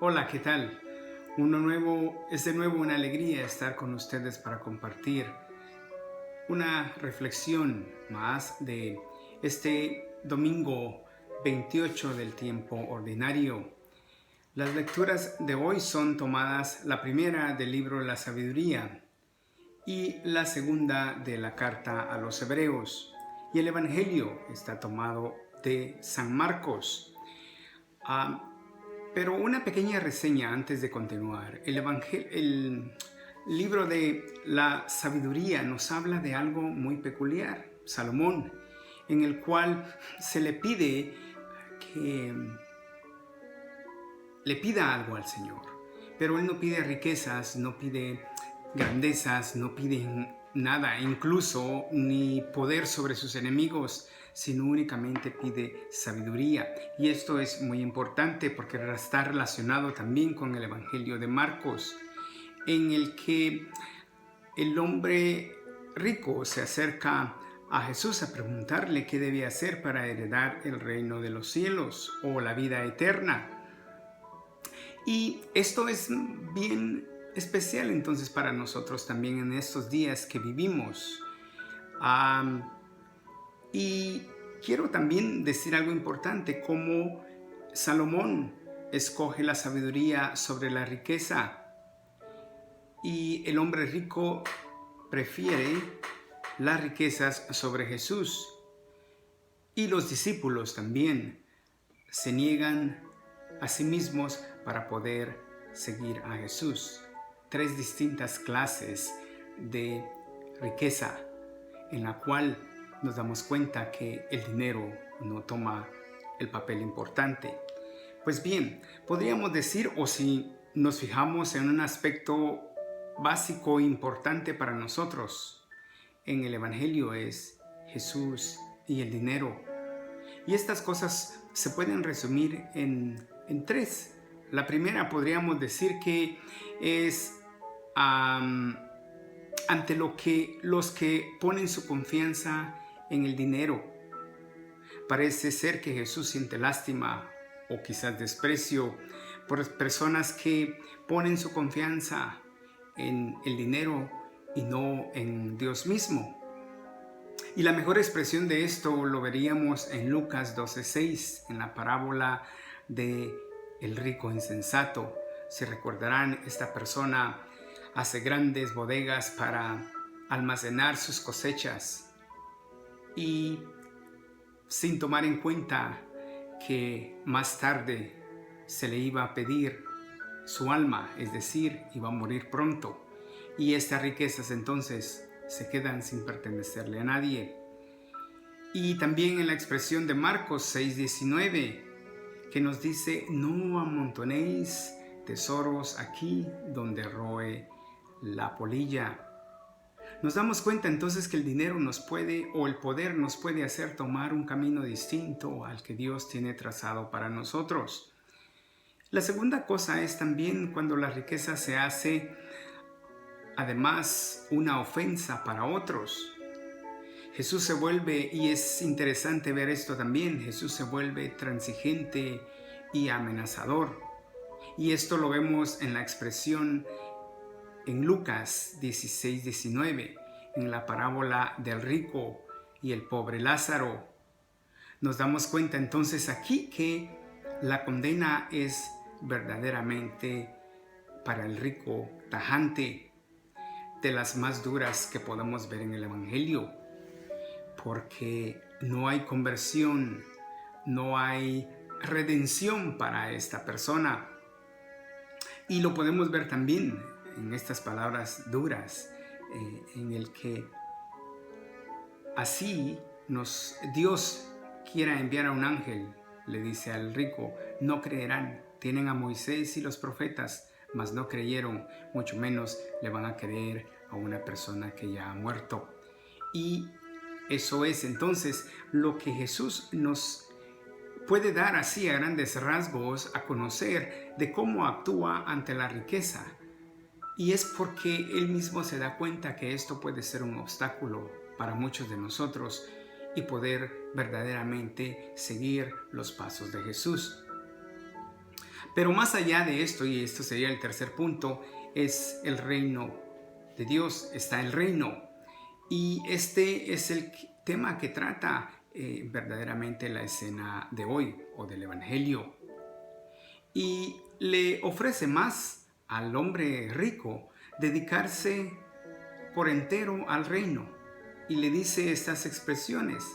Hola, ¿qué tal? Es de nuevo una alegría estar con ustedes para compartir una reflexión más de este domingo 28 del tiempo ordinario. Las lecturas de hoy son tomadas, la primera del libro La Sabiduría y la segunda de la carta a los Hebreos. Y el Evangelio está tomado de San Marcos. Pero una pequeña reseña antes de continuar. El libro de la sabiduría nos habla de algo muy peculiar, Salomón, en el cual se le pide que le pida algo al Señor. Pero él no pide riquezas, no pide grandezas, no pide nada, incluso ni poder sobre sus enemigos, sino únicamente pide sabiduría. Y esto es muy importante porque está relacionado también con el Evangelio de Marcos, en el que el hombre rico se acerca a Jesús a preguntarle qué debe hacer para heredar el reino de los cielos o la vida eterna. Y esto es bien especial entonces para nosotros también en estos días que vivimos. Y quiero también decir algo importante, como Salomón escoge la sabiduría sobre la riqueza y el hombre rico prefiere las riquezas sobre Jesús. Y los discípulos también se niegan a sí mismos para poder seguir a Jesús. Tres distintas clases de riqueza en la cual nos damos cuenta que el dinero no toma el papel importante. Pues bien, podríamos decir, o si nos fijamos en un aspecto básico e importante para nosotros en el Evangelio, es Jesús y el dinero. Y estas cosas se pueden resumir en tres. La primera podríamos decir que es ante los que ponen su confianza en el dinero. Parece ser que Jesús siente lástima o quizás desprecio por personas que ponen su confianza en el dinero y no en Dios mismo. Y la mejor expresión de esto lo veríamos en Lucas 12:6, en la parábola de el rico insensato. Si recordarán, esta persona hace grandes bodegas para almacenar sus cosechas y sin tomar en cuenta que más tarde se le iba a pedir su alma, es decir, iba a morir pronto. Y estas riquezas entonces se quedan sin pertenecerle a nadie. Y también en la expresión de Marcos 6:19, que nos dice: no amontonéis tesoros aquí donde roe la polilla. Nos damos cuenta entonces que el dinero o el poder nos puede hacer tomar un camino distinto al que Dios tiene trazado para nosotros. La segunda cosa es también cuando la riqueza se hace además una ofensa para otros. Jesús se vuelve, y es interesante ver esto también, Jesús se vuelve transigente y amenazador. Y esto lo vemos en la expresión en Lucas 16:19, en la parábola del rico y el pobre Lázaro. Nos damos cuenta entonces aquí que la condena es verdaderamente para el rico tajante, de las más duras que podemos ver en el Evangelio, porque no hay conversión, no hay redención para esta persona. Y lo podemos ver también en estas palabras duras, en el que así Dios quiera enviar a un ángel, le dice al rico: no creerán, tienen a Moisés y los profetas, mas no creyeron, mucho menos le van a creer a una persona que ya ha muerto. Y eso es entonces lo que Jesús nos puede dar así a grandes rasgos a conocer de cómo actúa ante la riqueza. Y es porque Él mismo se da cuenta que esto puede ser un obstáculo para muchos de nosotros y poder verdaderamente seguir los pasos de Jesús. Pero más allá de esto, y esto sería el tercer punto, es el reino de Dios, está el reino. Y este es el tema que trata verdaderamente la escena de hoy o del Evangelio. Y le ofrece más al hombre rico dedicarse por entero al reino. Y le dice estas expresiones: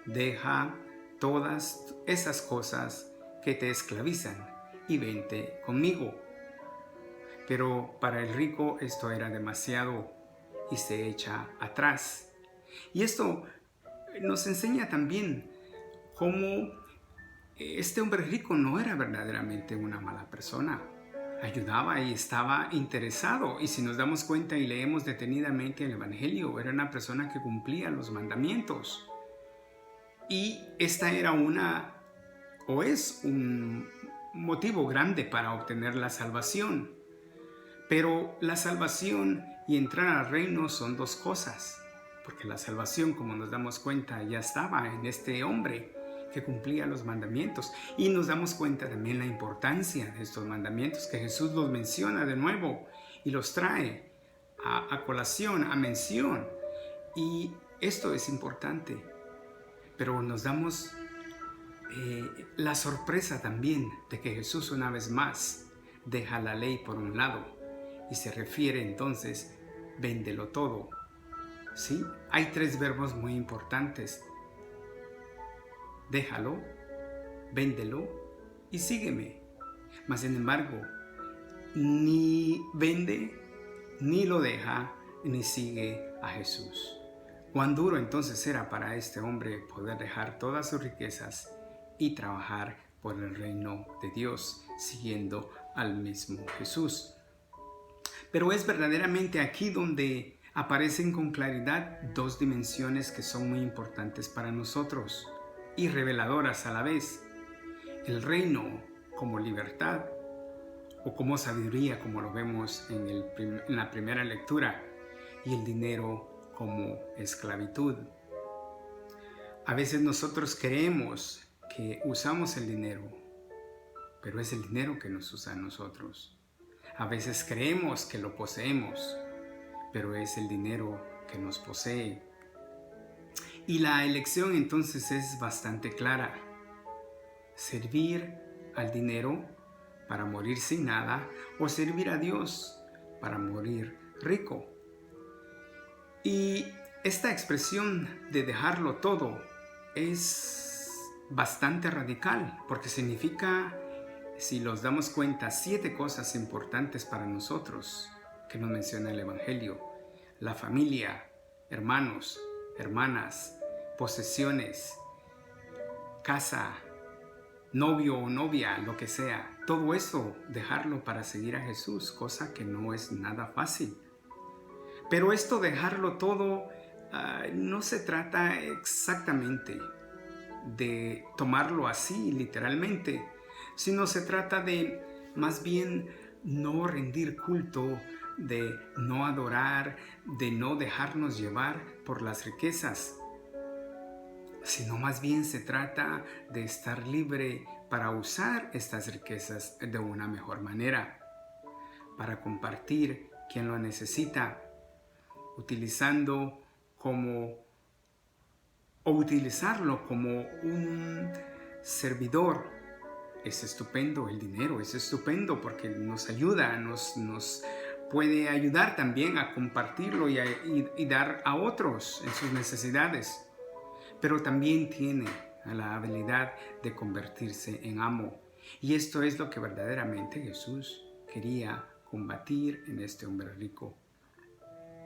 deja todas esas cosas que te esclavizan y vente conmigo. Pero para el rico esto era demasiado y se echa atrás. Y esto nos enseña también cómo este hombre rico no era verdaderamente una mala persona. Ayudaba y estaba interesado. Y si nos damos cuenta y leemos detenidamente el Evangelio, era una persona que cumplía los mandamientos. Y esta era es un motivo grande para obtener la salvación. Pero la salvación y entrar al reino son dos cosas, porque la salvación, como nos damos cuenta, ya estaba en este hombre que cumplía los mandamientos. Y nos damos cuenta también la importancia de estos mandamientos, que Jesús los menciona de nuevo y los trae a colación, a mención. Y esto es importante, pero nos damos la sorpresa también de que Jesús una vez más deja la ley por un lado y se refiere entonces: véndelo todo. ¿Sí? Hay tres verbos muy importantes: déjalo, véndelo y sígueme. Mas sin embargo, ni vende, ni lo deja, ni sigue a Jesús. Cuán duro entonces era para este hombre poder dejar todas sus riquezas y trabajar por el reino de Dios, siguiendo al mismo Jesús. Pero es verdaderamente aquí donde aparecen con claridad dos dimensiones que son muy importantes para nosotros y reveladoras a la vez: el reino como libertad o como sabiduría, como lo vemos en la primera lectura, y el dinero como esclavitud. A veces nosotros creemos que usamos el dinero, pero es el dinero que nos usa a nosotros. A veces creemos que lo poseemos, pero es el dinero que nos posee. Y la elección entonces es bastante clara: servir al dinero para morir sin nada, o servir a Dios para morir rico. Y esta expresión de dejarlo todo es bastante radical, porque significa, si nos damos cuenta, 7 cosas importantes para nosotros que nos menciona el Evangelio: la familia, hermanos, hermanas, posesiones, casa, novio o novia, lo que sea. Todo eso, dejarlo para seguir a Jesús, cosa que no es nada fácil. Pero esto, dejarlo todo, no se trata exactamente de tomarlo así, literalmente, sino se trata de, más bien, no rendir culto, de no adorar, de no dejarnos llevar por las riquezas, sino más bien se trata de estar libre para usar estas riquezas de una mejor manera, para compartir quien lo necesita, utilizarlo como un servidor. Es estupendo el dinero, es estupendo porque nos ayuda, nos puede ayudar también a compartirlo y dar a otros en sus necesidades. Pero también tiene la habilidad de convertirse en amo. Y esto es lo que verdaderamente Jesús quería combatir en este hombre rico.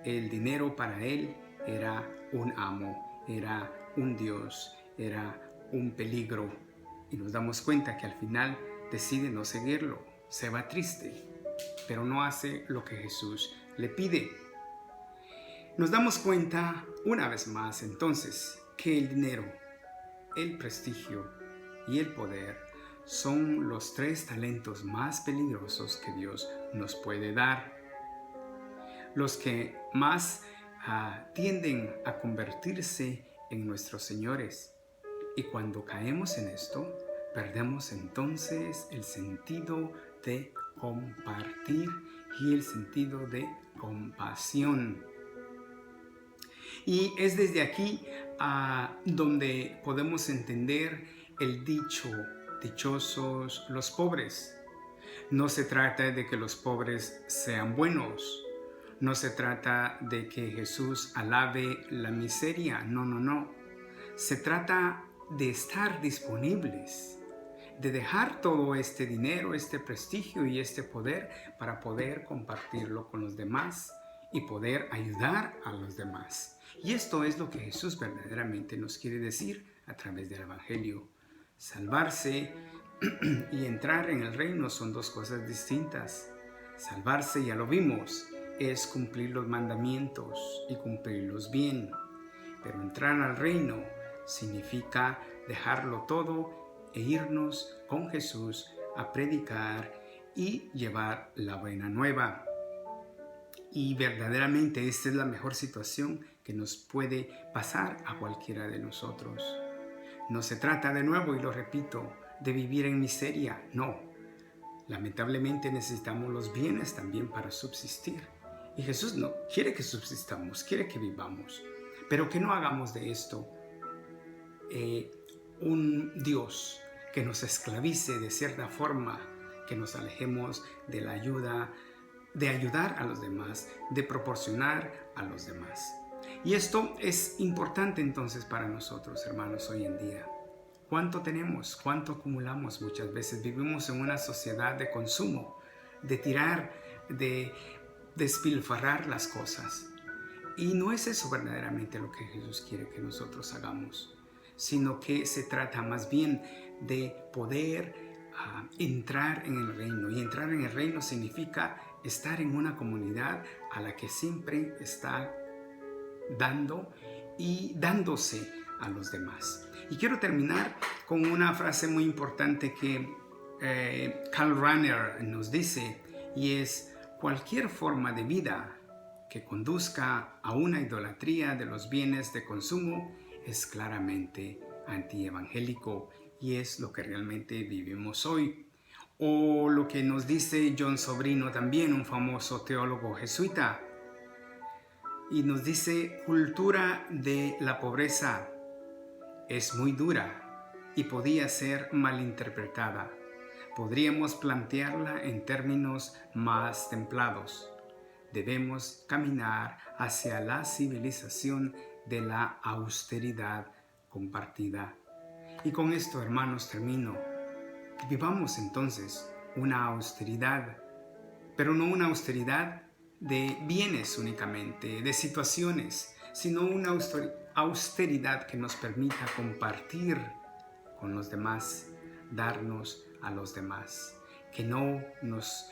El dinero para él era un amo, era un Dios, era un peligro. Y nos damos cuenta que al final decide no seguirlo. Se va triste, pero no hace lo que Jesús le pide. Nos damos cuenta una vez más entonces que el dinero, el prestigio y el poder son los 3 talentos más peligrosos que Dios nos puede dar. Los que más tienden a convertirse en nuestros señores. Y cuando caemos en esto, perdemos entonces el sentido de compartir y el sentido de compasión. Y es desde aquí donde podemos entender el dicho, dichosos los pobres. No se trata de que los pobres sean buenos. No se trata de que Jesús alabe la miseria. No, no, no. Se trata de estar disponibles, de dejar todo este dinero, este prestigio y este poder para poder compartirlo con los demás y poder ayudar a los demás. Y esto es lo que Jesús verdaderamente nos quiere decir a través del Evangelio. Salvarse y entrar en el reino son dos cosas distintas. Salvarse, ya lo vimos, es cumplir los mandamientos y cumplirlos bien. Pero entrar al reino significa dejarlo todo e irnos con Jesús a predicar y llevar la buena nueva. Y verdaderamente esta es la mejor situación que nos puede pasar a cualquiera de nosotros. No se trata, de nuevo, y lo repito, de vivir en miseria, no. Lamentablemente necesitamos los bienes también para subsistir. Y Jesús no quiere que subsistamos, quiere que vivamos. Pero que no hagamos de esto un Dios que nos esclavice de cierta forma, que nos alejemos de la ayuda, de ayudar a los demás, de proporcionar a los demás. Y esto es importante entonces para nosotros, hermanos, hoy en día. ¿Cuánto tenemos? ¿Cuánto acumulamos? Muchas veces vivimos en una sociedad de consumo, de tirar, de despilfarrar las cosas. Y no es eso verdaderamente lo que Jesús quiere que nosotros hagamos, sino que se trata más bien de poder entrar en el reino. Y entrar en el reino significa estar en una comunidad a la que siempre está dando y dándose a los demás. Y quiero terminar con una frase muy importante que Karl Rahner nos dice, y es: cualquier forma de vida que conduzca a una idolatría de los bienes de consumo es claramente antievangélico, y es lo que realmente vivimos hoy. O lo que nos dice John Sobrino, también un famoso teólogo jesuita, y nos dice: cultura de la pobreza es muy dura y podía ser malinterpretada. Podríamos plantearla en términos más templados. Debemos caminar hacia la civilización de la austeridad compartida. Y con esto, hermanos, termino. Vivamos entonces una austeridad, pero no una austeridad de bienes únicamente, de situaciones, sino una austeridad que nos permita compartir con los demás, darnos a los demás, que no nos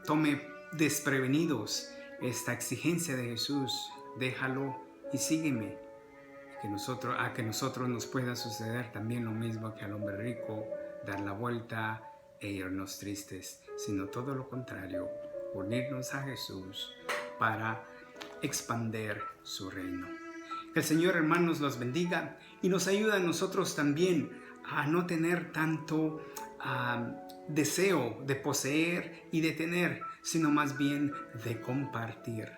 tome desprevenidos esta exigencia de Jesús: déjalo y sígueme. Que nosotros nos pueda suceder también lo mismo que al hombre rico, dar la vuelta e irnos tristes, sino todo lo contrario, unirnos a Jesús para expandir su reino. Que el Señor, hermanos, los bendiga y nos ayuda a nosotros también a no tener tanto deseo de poseer y de tener, sino más bien de compartir,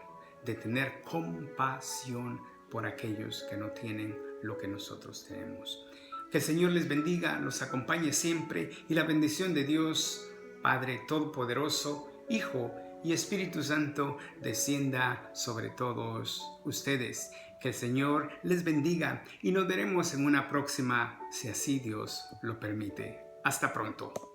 de tener compasión por aquellos que no tienen lo que nosotros tenemos. Que el Señor les bendiga, los acompañe siempre, y la bendición de Dios, Padre Todopoderoso, Hijo y Espíritu Santo descienda sobre todos ustedes. Que el Señor les bendiga y nos veremos en una próxima, si así Dios lo permite. Hasta pronto.